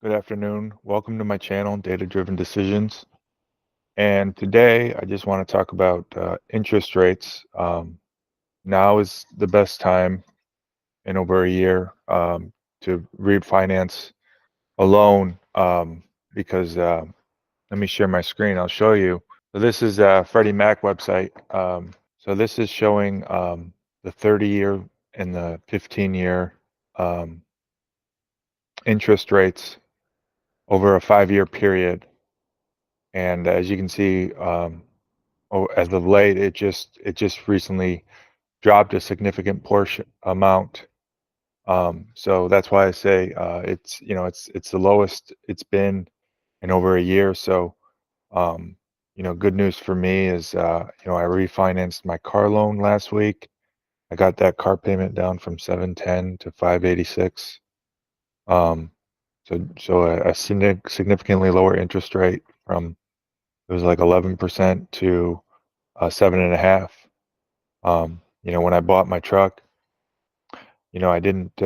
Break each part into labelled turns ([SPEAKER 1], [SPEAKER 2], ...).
[SPEAKER 1] Good afternoon. Welcome to my channel, Data Driven Decisions. And today I just want to talk about interest rates. Now is the best time in over a year to refinance a loan because let me share my screen. I'll show you. So this is Freddie Mac website. So this is showing the 30-year and the 15-year um, interest rates over a 5-year period. And as you can see, as of late, it just recently dropped a significant portion amount. So that's why I say it's the lowest it's been in over a year. So good news for me is I refinanced my car loan last week. I got that car payment down from 710 to 586. Um, so a significantly lower interest rate from it was like 11% to 7.5. When I bought my truck, I didn't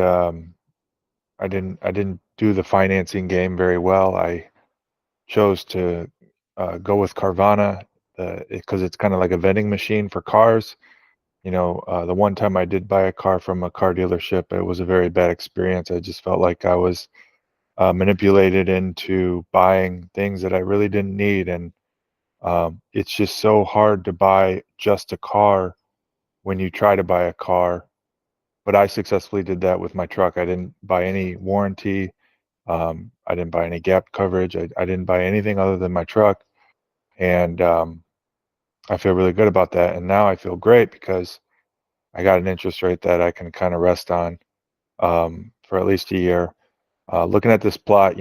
[SPEAKER 1] do the financing game very well. I chose to go with Carvana because it's kind of like a vending machine for cars. The one time I did buy a car from a car dealership, it was a very bad experience. I just felt like I was manipulated into buying things that I really didn't need, and it's just so hard to buy just a car when you try to buy a car. But I successfully did that with my truck. I didn't buy any warranty. I didn't buy any gap coverage. I didn't buy anything other than my truck. And I feel really good about that. And now I feel great because I got an interest rate that I can kind of rest on for at least a year. Looking at this plot,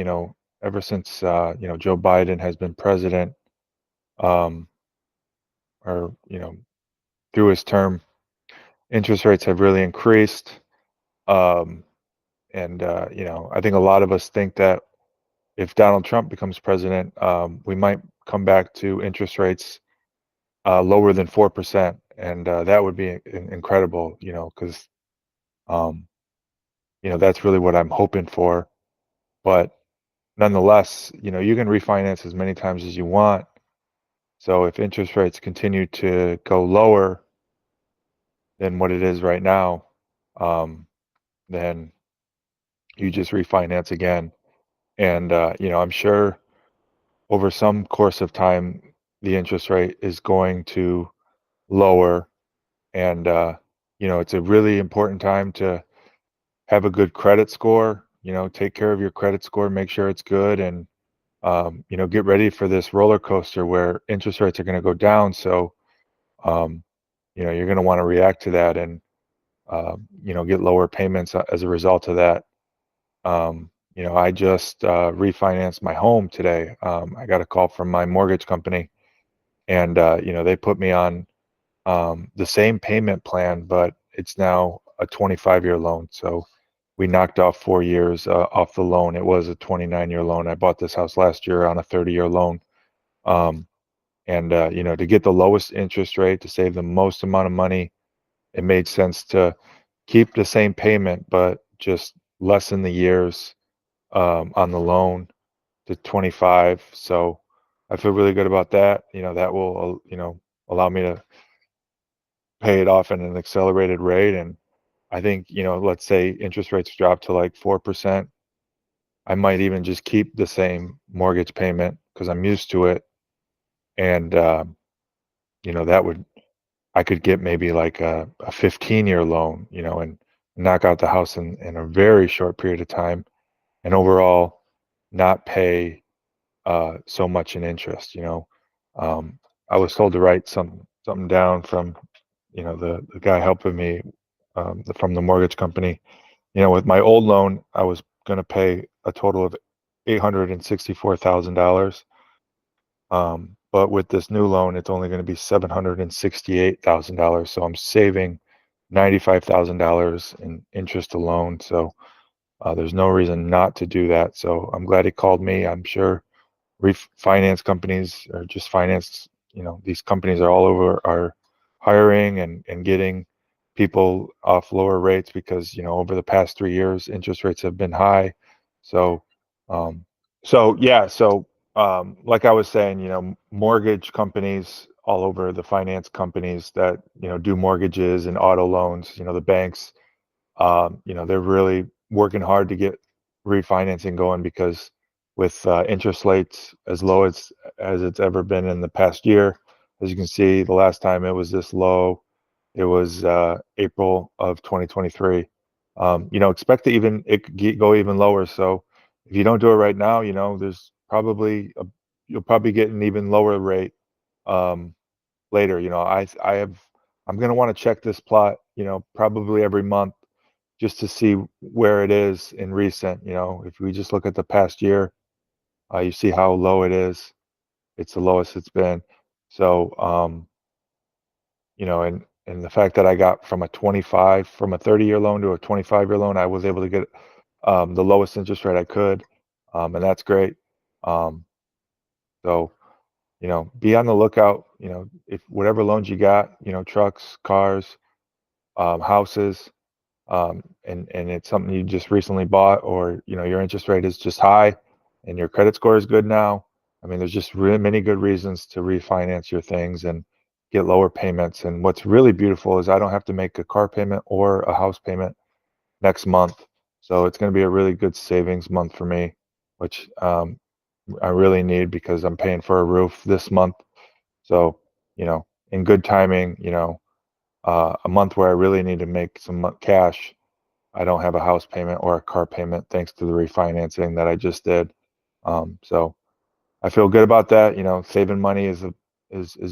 [SPEAKER 1] ever since, Joe Biden has been president, um, or, through his term, interest rates have really increased. Um, and I think a lot of us think that if Donald Trump becomes president, we might come back to interest rates lower than 4%, and that would be incredible. Because um, that's really what I'm hoping for. But nonetheless, you can refinance as many times as you want. So if interest rates continue to go lower than what it is right now, um, then you just refinance again. And I'm sure over some course of time, the interest rate is going to lower. And, it's a really important time to have a good credit score, take care of your credit score, make sure it's good, and, get ready for this roller coaster where interest rates are going to go down. So, um, you're going to want to react to that and, get lower payments as a result of that. I just refinanced my home today. I got a call from my mortgage company, and they put me on the same payment plan, but it's now a 25-year loan. So we knocked off 4 years off the loan. It was a 29-year loan. I bought this house last year on a 30-year loan. Um, and to get the lowest interest rate, to save the most amount of money, it made sense to keep the same payment, but just lessen the years on the loan to 25. So I feel really good about that. That will, allow me to pay it off at an accelerated rate. And I think, let's say interest rates drop to like 4%. I might even just keep the same mortgage payment because I'm used to it. And, that would, I could get maybe like a 15-year loan, and knock out the house in a very short period of time, and overall not pay so much in interest. Um, I was told to write something down from, the guy helping me from the mortgage company. With my old loan, I was going to pay a total of $864,000. But with this new loan, it's only going to be $768,000. So I'm saving $95,000 in interest alone. So there's no reason not to do that. So I'm glad he called me. I'm sure refinance companies or just finance, these companies are all over are hiring and getting people off lower rates because, over the past 3 years, interest rates have been high. So Um, so yeah, so like I was saying, mortgage companies all over, the finance companies that do mortgages and auto loans, the banks, they're really working hard to get refinancing going because with interest rates as low as it's ever been in the past year, as you can see, the last time it was this low, it was April of 2023. Expect to even it could go even lower. So if you don't do it right now, there's you'll probably get an even lower rate um, later. I'm gonna want to check this plot, probably every month just to see where it is in recent. If we just look at the past year, you see how low it is. It's the lowest it's been. So, and the fact that I got from a 30-year loan to a 25-year loan, I was able to get the lowest interest rate I could, and that's great. Um, so, be on the lookout. If whatever loans you got, trucks, cars, houses, and it's something you just recently bought, or your interest rate is just high and your credit score is good now. I mean, there's just really many good reasons to refinance your things and get lower payments. And what's really beautiful is I don't have to make a car payment or a house payment next month, so it's going to be a really good savings month for me, which I really need because I'm paying for a roof this month. So in good timing, a month where I really need to make some cash, I don't have a house payment or a car payment thanks to the refinancing that I just did. So I feel good about that. Saving money is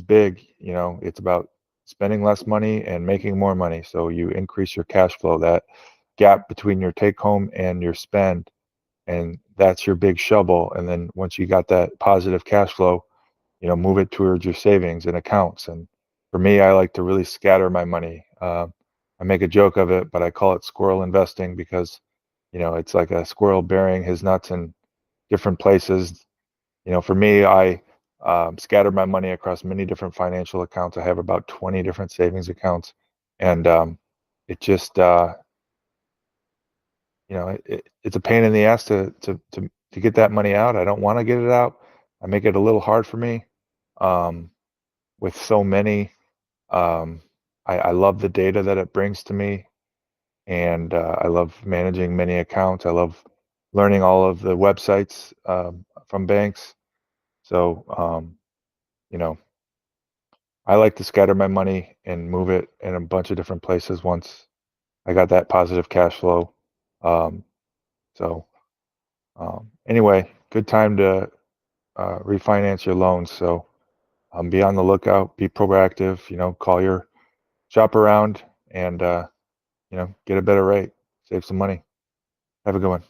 [SPEAKER 1] big. It's about spending less money and making more money. So you increase your cash flow, that gap between your take home and your spend, and that's your big shovel. And then once you got that positive cash flow, move it towards your savings and accounts. And for me, I like to really scatter my money. I make a joke of it, but I call it squirrel investing because, it's like a squirrel burying his nuts in different places. For me, I scatter my money across many different financial accounts. I have about 20 different savings accounts, and it just, it's a pain in the ass to get that money out. I don't want to get it out. I make it a little hard for me um, with so many. Um, I love the data that it brings to me, and I love managing many accounts. I love learning all of the websites from banks. So, you know, I like to scatter my money and move it in a bunch of different places once I got that positive cash flow. Um, so, anyway, good time to refinance your loans. So, be on the lookout, be proactive, call your shop around and, get a better rate, save some money. Have a good one.